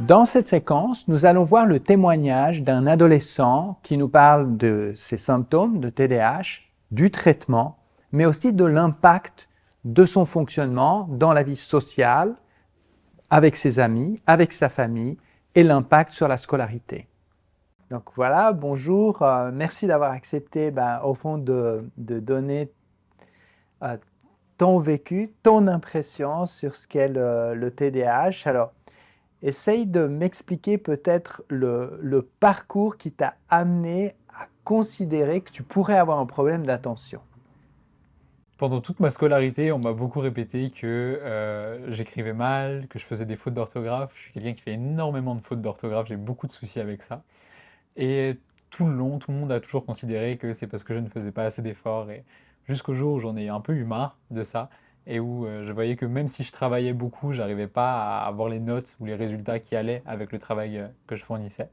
Dans cette séquence, nous allons voir le témoignage d'un adolescent qui nous parle de ses symptômes de TDAH, du traitement, mais aussi de l'impact de son fonctionnement dans la vie sociale, avec ses amis, avec sa famille et l'impact sur la scolarité. Donc voilà, bonjour, merci d'avoir accepté au fond de donner ton vécu, ton impression sur ce qu'est le TDAH. Alors, essaye de m'expliquer peut-être le parcours qui t'a amené à considérer que tu pourrais avoir un problème d'attention. Pendant toute ma scolarité, on m'a beaucoup répété que j'écrivais mal, que je faisais des fautes d'orthographe. Je suis quelqu'un qui fait énormément de fautes d'orthographe, j'ai beaucoup de soucis avec ça. Et tout le long, tout le monde a toujours considéré que c'est parce que je ne faisais pas assez d'efforts. Et jusqu'au jour où j'en ai un peu eu marre de ça, et où je voyais que même si je travaillais beaucoup, j'arrivais pas à avoir les notes ou les résultats qui allaient avec le travail que je fournissais.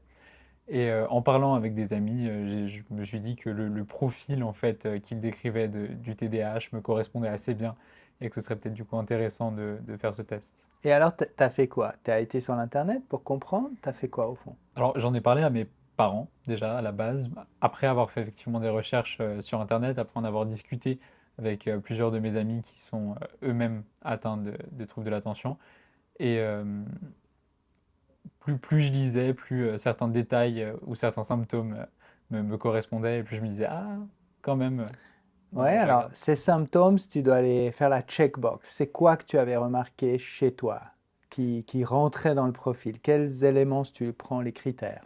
Et en parlant avec des amis, je me suis dit que le profil en fait qu'ils décrivaient du TDAH me correspondait assez bien et que ce serait peut-être du coup intéressant de faire ce test. Et alors, t'as fait quoi? T'as été sur l'Internet pour comprendre? T'as fait quoi au fond? Alors j'en ai parlé à mes parents déjà à la base, après avoir fait effectivement des recherches sur Internet, après en avoir discuté avec plusieurs de mes amis qui sont eux-mêmes atteints de troubles de l'attention. Et plus je lisais, plus certains détails ou certains symptômes me correspondaient, et plus je me disais, ah, quand même, Ouais, on alors regarde. ces symptômes, si tu dois aller faire la checkbox, c'est quoi que tu avais remarqué chez toi qui rentrait dans le profil? Quels éléments, si tu prends les critères?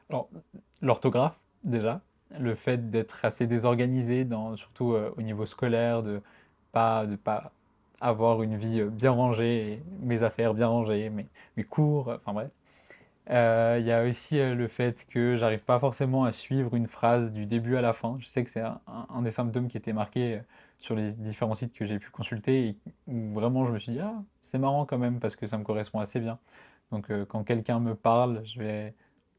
Alors, l'orthographe, déjà, le fait d'être assez désorganisé, surtout au niveau scolaire, de pas avoir une vie bien rangée, mes affaires bien rangées, mes cours, enfin bref. Il y a aussi le fait que j'arrive pas forcément à suivre une phrase du début à la fin. Je sais que c'est un des symptômes qui était marqué sur les différents sites que j'ai pu consulter et où vraiment je me suis dit, ah, c'est marrant quand même parce que ça me correspond assez bien. Donc quand quelqu'un me parle, je vais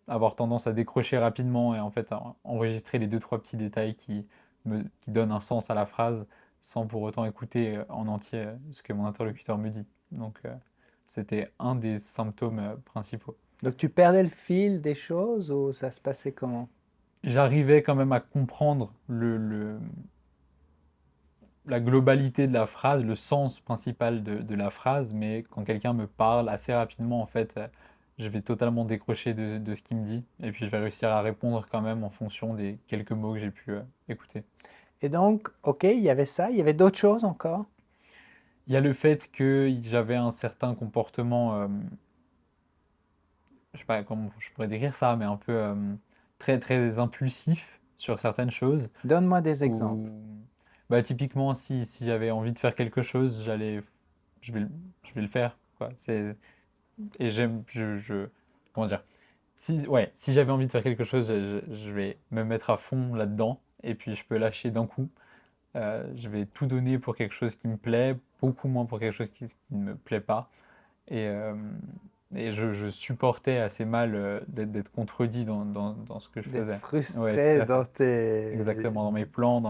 avoir tendance à décrocher rapidement et en fait à enregistrer les deux trois petits détails qui donnent un sens à la phrase sans pour autant écouter en entier ce que mon interlocuteur me dit. Donc c'était un des symptômes principaux. Donc tu perdais le fil des choses ou ça se passait comment? J'arrivais quand même à comprendre la globalité de la phrase, le sens principal de la phrase, mais quand quelqu'un me parle assez rapidement, en fait, je vais totalement décrocher de ce qu'il me dit, et puis je vais réussir à répondre quand même en fonction des quelques mots que j'ai pu écouter. Et donc, ok, il y avait ça, il y avait d'autres choses encore? Il y a le fait que j'avais un certain comportement, je sais pas comment je pourrais décrire ça, mais un peu très très impulsif sur certaines choses. Donne-moi des exemples. Ou bah, typiquement, si j'avais envie de faire quelque chose, je vais, je vais le faire, quoi. Et comment dire, ouais, si j'avais envie de faire quelque chose, je vais me mettre à fond là-dedans, et puis je peux lâcher d'un coup. Je vais tout donner pour quelque chose qui me plaît, beaucoup moins pour quelque chose qui ne me plaît pas. Et, je supportais assez mal d'être contredit dans ce que je D'être faisais. Ouais, tout frustré à fait. dans tes... Exactement, dans mes plans,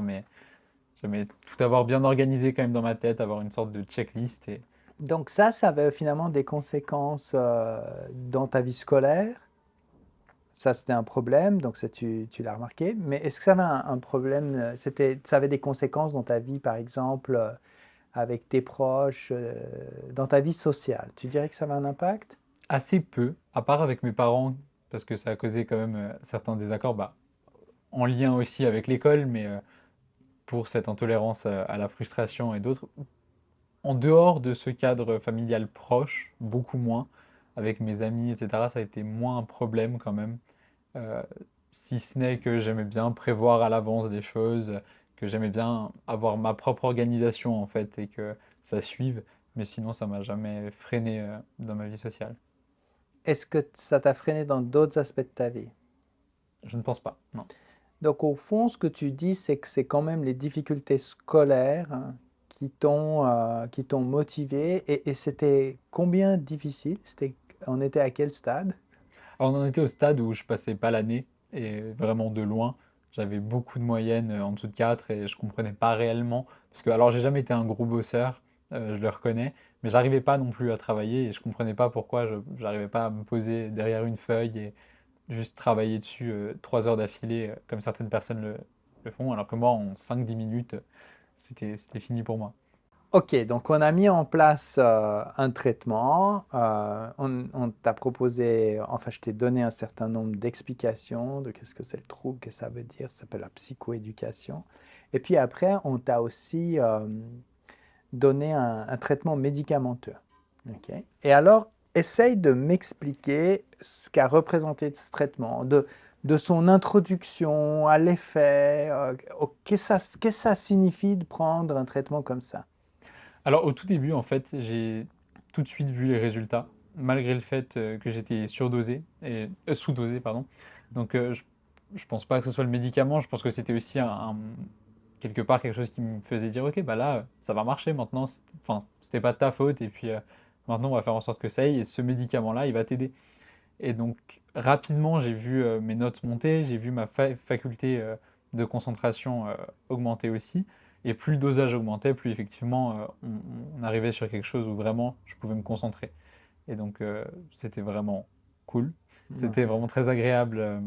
j'aimais tout avoir bien organisé quand même dans ma tête, avoir une sorte de checklist. Et Donc ça avait finalement des conséquences dans ta vie scolaire. Ça, c'était un problème, donc ça, tu l'as remarqué. Mais est-ce que ça avait un problème, ça avait des conséquences dans ta vie, par exemple, avec tes proches, dans ta vie sociale? Tu dirais que ça avait un impact? assez peu, à part avec mes parents, parce que ça a causé quand même certains désaccords, bah, en lien aussi avec l'école, mais pour cette intolérance à la frustration et d'autres. En dehors de ce cadre familial proche, beaucoup moins, avec mes amis, etc., ça a été moins un problème quand même. Euh, Si ce n'est que j'aimais bien prévoir à l'avance des choses, que j'aimais bien avoir ma propre organisation en fait et que ça suive, mais sinon ça m'a jamais freiné dans ma vie sociale. Est-ce que ça t'a freiné dans d'autres aspects de ta vie? Je ne pense pas, non. Donc, au fond, ce que tu dis, c'est que c'est quand même les difficultés scolaires hein, qui t'ont motivé. Et c'était combien difficile? On était à quel stade? Alors on en était au stade où je passais pas l'année et vraiment de loin. J'avais beaucoup de moyennes en dessous de 4 et je comprenais pas réellement. Parce que alors j'ai jamais été un gros bosseur, je le reconnais, mais j'arrivais pas non plus à travailler et je comprenais pas pourquoi j'arrivais pas à me poser derrière une feuille et juste travailler dessus 3 heures d'affilée comme certaines personnes le font, alors que moi, en 5-10 minutes, c'était fini pour moi. Ok, donc on a mis en place un traitement, on t'a proposé, enfin je t'ai donné un certain nombre d'explications de qu'est-ce que c'est le trouble, qu'est-ce que ça veut dire, ça s'appelle la psychoéducation. Et puis après, on t'a aussi donné un traitement médicamenteux. Ok. Et alors, essaye de m'expliquer ce qu'a représenté ce traitement, de son introduction à l'effet, qu'est-ce que ça signifie de prendre un traitement comme ça? Alors au tout début, en fait, j'ai tout de suite vu les résultats, malgré le fait que j'étais surdosé, et sous-dosé, pardon. Donc je pense pas que ce soit le médicament, je pense que c'était aussi quelque part quelque chose qui me faisait dire, ok, bah là, ça va marcher maintenant, enfin, c'était pas de ta faute, et puis maintenant on va faire en sorte que ça aille, et ce médicament-là, il va t'aider. Et donc rapidement, j'ai vu mes notes monter, j'ai vu ma faculté de concentration augmenter aussi. Et plus le dosage augmentait, plus effectivement on arrivait sur quelque chose où vraiment je pouvais me concentrer. Et donc c'était vraiment cool. C'était Ok. vraiment très agréable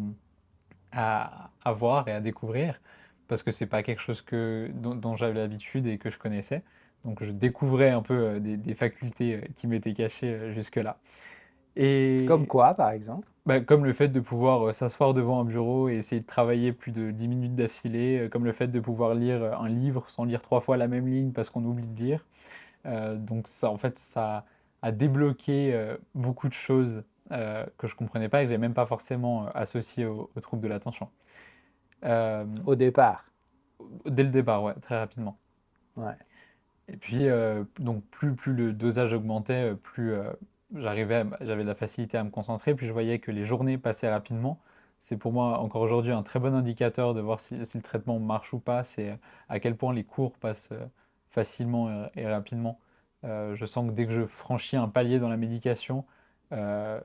à voir et à découvrir parce que c'est pas quelque chose dont j'avais l'habitude et que je connaissais. Donc je découvrais un peu des facultés qui m'étaient cachées jusque-là. Comme Et quoi, par exemple? bah, comme le fait de pouvoir s'asseoir devant un bureau et essayer de travailler plus de 10 minutes d'affilée, comme le fait de pouvoir lire un livre sans lire 3 fois la même ligne parce qu'on oublie de lire. Donc ça, en fait, ça a débloqué beaucoup de choses que je comprenais pas et que j'ai même pas forcément associées au trouble de l'attention. Euh, Au départ. Dès le départ, ouais, très rapidement. Ouais. Et puis, donc plus le dosage augmentait, plus j'avais de la facilité à me concentrer, puis je voyais que les journées passaient rapidement. C'est pour moi encore aujourd'hui un très bon indicateur de voir si le traitement marche ou pas, c'est à quel point les cours passent facilement et rapidement. Je sens que dès que je franchis un palier dans la médication, euh,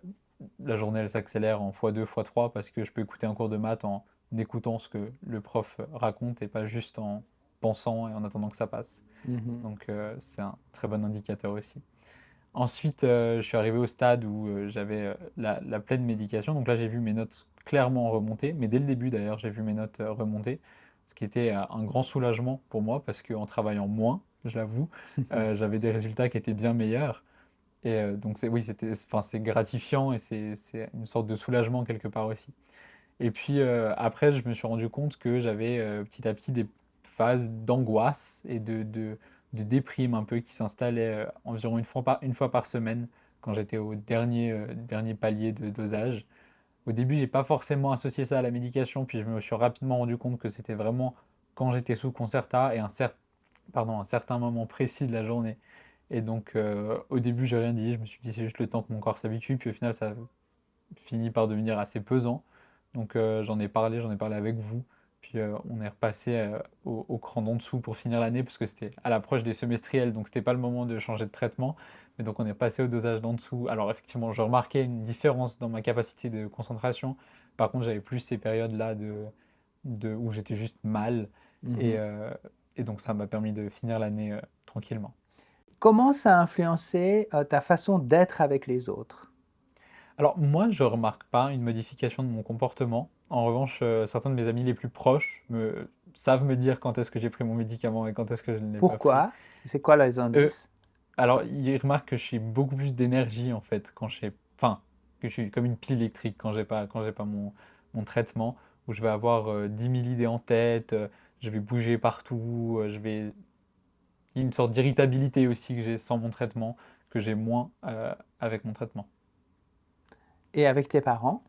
la journée elle s'accélère en x2, x3 parce que je peux écouter un cours de maths en écoutant ce que le prof raconte et pas juste en pensant et en attendant que ça passe. Mhm. Donc c'est un très bon indicateur aussi. Ensuite, je suis arrivé au stade où j'avais la pleine médication. Donc là, j'ai vu mes notes clairement remonter. Mais dès le début, d'ailleurs, j'ai vu mes notes remonter. Ce qui était un grand soulagement pour moi parce qu'en travaillant moins, je l'avoue, j'avais des résultats qui étaient bien meilleurs. Et donc, oui, enfin, c'est gratifiant et c'est une sorte de soulagement quelque part aussi. Et puis après, je me suis rendu compte que j'avais petit à petit des phases d'angoisse et de déprime un peu qui s'installaient environ une fois par semaine quand j'étais au dernier palier de dosage. Au début, j'ai pas forcément associé ça à la médication, puis je me suis rapidement rendu compte que c'était vraiment quand j'étais sous Concerta et un certain moment précis de la journée. Et donc au début, j'ai rien dit, je me suis dit c'est juste le temps que mon corps s'habitue, puis au final, ça finit par devenir assez pesant. Donc j'en ai parlé avec vous. Puis on est repassé au cran d'en dessous pour finir l'année parce que c'était à l'approche des semestriels, donc c'était pas le moment de changer de traitement. Mais donc on est passé au dosage d'en dessous. Alors effectivement, je remarquais une différence dans ma capacité de concentration. Par contre, j'avais plus ces périodes-là où j'étais juste mal. Et, Mhm. euh, et donc ça m'a permis de finir l'année tranquillement. Comment ça a influencé ta façon d'être avec les autres? Alors moi, je remarque pas une modification de mon comportement. En revanche, certains de mes amis les plus proches savent me dire quand est-ce que j'ai pris mon médicament et quand est-ce que je ne l'ai pas pris. Pourquoi? C'est quoi les Eux, indices? alors ils remarquent que je suis beaucoup plus d'énergie en fait enfin, que je suis comme une pile électrique quand j'ai pas mon traitement, où je vais avoir 10 000 idées en tête, je vais bouger partout, il y a une sorte d'irritabilité aussi que j'ai sans mon traitement, que j'ai moins avec mon traitement. Et avec tes parents?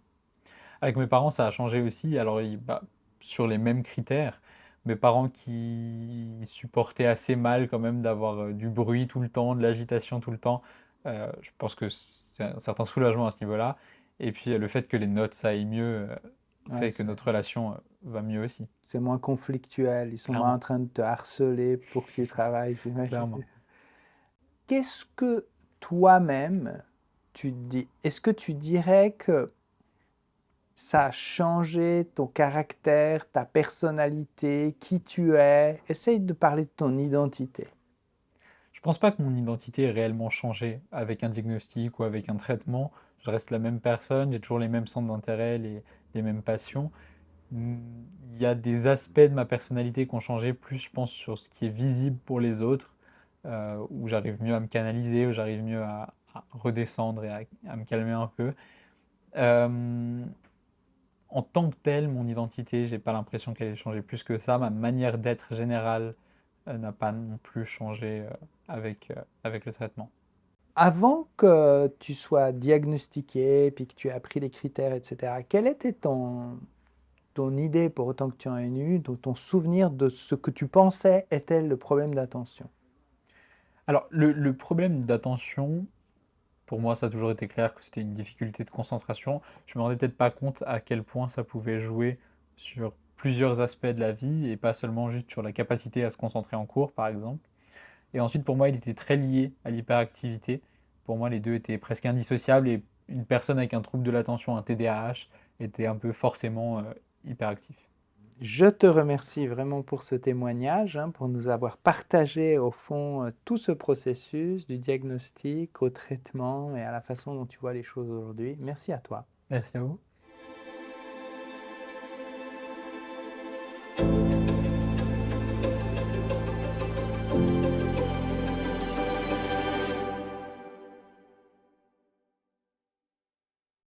Avec mes parents, ça a changé aussi. Alors, bah, sur les mêmes critères, mes parents qui supportaient assez mal quand même d'avoir du bruit tout le temps, de l'agitation tout le temps, je pense que c'est un certain soulagement à ce niveau-là. Et puis, le fait que les notes, ça aille mieux, Ouais, fait que notre relation va mieux aussi, c'est moins conflictuel, ils sont moins en clairement, train de te harceler pour que tu travailles, j'imagine. clairement. Qu'est-ce que toi-même, tu dis? Est-ce que tu dirais que ça a changé ton caractère, ta personnalité, qui tu es? Essaye de parler de ton identité. pense pas que mon identité ait réellement changé avec un diagnostic ou avec un traitement. Je reste la même personne, j'ai toujours les mêmes centres d'intérêt, les mêmes passions. Hmm, Il y a des aspects de ma personnalité qui ont changé, plus je pense sur ce qui est visible pour les autres, où j'arrive mieux à me canaliser, où j'arrive mieux à redescendre et à me calmer un peu. Euh, En tant que telle, mon identité, j'ai pas l'impression qu'elle ait changé plus que ça. Ma manière d'être générale n'a pas non plus changé avec le traitement. Avant que tu sois diagnostiqué, puis que tu aies appris les critères, etc., quelle était ton idée, pour autant que tu en aies eu, ton souvenir de ce que tu pensais était le problème d'attention? Alors, le problème d'attention, pour moi, ça a toujours été clair que c'était une difficulté de concentration. Je me rendais peut-être pas compte à quel point ça pouvait jouer sur plusieurs aspects de la vie et pas seulement juste sur la capacité à se concentrer en cours, par exemple. Et ensuite, pour moi, il était très lié à l'hyperactivité. Pour moi, les deux étaient presque indissociables et une personne avec un trouble de l'attention, un TDAH, était un peu forcément hyperactif. Je te remercie vraiment pour ce témoignage, hein, pour nous avoir partagé au fond tout ce processus du diagnostic au traitement et à la façon dont tu vois les choses aujourd'hui. Merci à toi. Merci à vous.